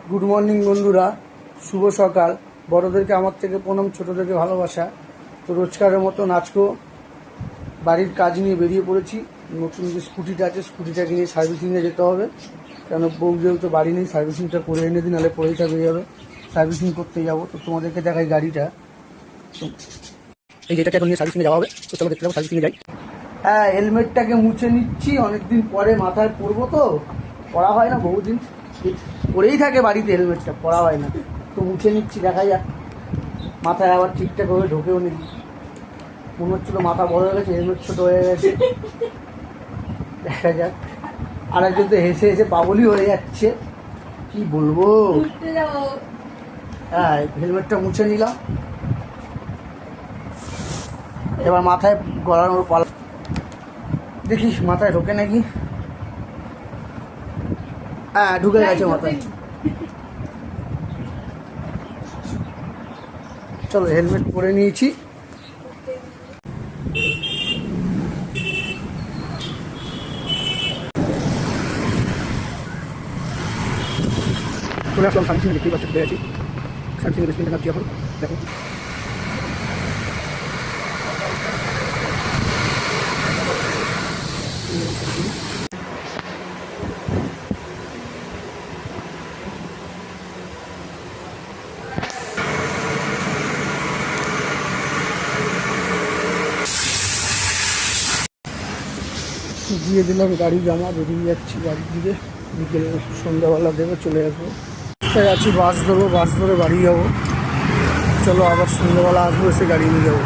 Good morning বন্ধুরা, শুভ সকাল। বড়দেরকে আমার থেকে প্রণাম, ছোটদেরকে ভালোবাসা। তো রোজকারের মতো আজকেও বাড়ির কাজ নিয়ে বেরিয়ে পড়েছি। নতুন যে স্কুটিটা আছে, স্কুটিটাকে নিয়ে সার্ভিসিংয়ে যেতে হবে। কেন বউ যেহেতু বাড়ি নেই, সার্ভিসিংটা করে এনে দিন, নাহলে পরেই থাকবে যাবে। সার্ভিসিং করতে যাবো, তো তোমাদেরকে দেখাই গাড়িটা। এই যেটাকে এখন নিয়ে সার্ভিসিংয়ে যাওয়া হবে, তো চলো দেখতে যাবো, সার্ভিসিংয়ে যাই। হ্যাঁ, হেলমেটটাকে মুছে নিচ্ছি, অনেকদিন পরে মাথায় পরবো, তো পরা হয় না বহুদিন, পরেই থাকে বাড়িতে, হেলমেটটা পরা হয় না, তো মুছে নিচ্ছি। দেখা যাক, মাথায় আবার ঠিকঠাকভাবে ঢোকেও নি। মনে হচ্ছিল মাথা বড় হয়ে গেছে, হেলমেট ছোট হয়ে গেছে। দেখা যাক। আর একজন তো হেসে হেসে পাগলই হয়ে যাচ্ছে, কি বলবো। হ্যাঁ, হেলমেটটা মুছে নিলাম, এবার মাথায় গলানোর পালা। দেখি মাথায় ঢোকে নাকি। হ্যাঁ, ঢুকে গেছে মাথায়। চলো, হেলমেট পরে নিয়েছি। চলে আসলাম সার্ভিসিং, দেখতেই পাচ্ছি চলে গেছি সার্ভিসিং রেস্টুরেন্টে নামছি এখন। দেখো দিয়ে দিলাম গাড়ি, জামা, বেরিয়ে যাচ্ছি বাড়ির দিকে। বিকেলে সন্ধ্যাবেলা দেবে, চলে আসবো। রাস্তায় আছি, বাস ধরবো, বাস ধরে বাড়ি যাবো। চলো, আবার সন্ধ্যাবেলা আসবো, এসে গাড়ি নিয়ে যাবো।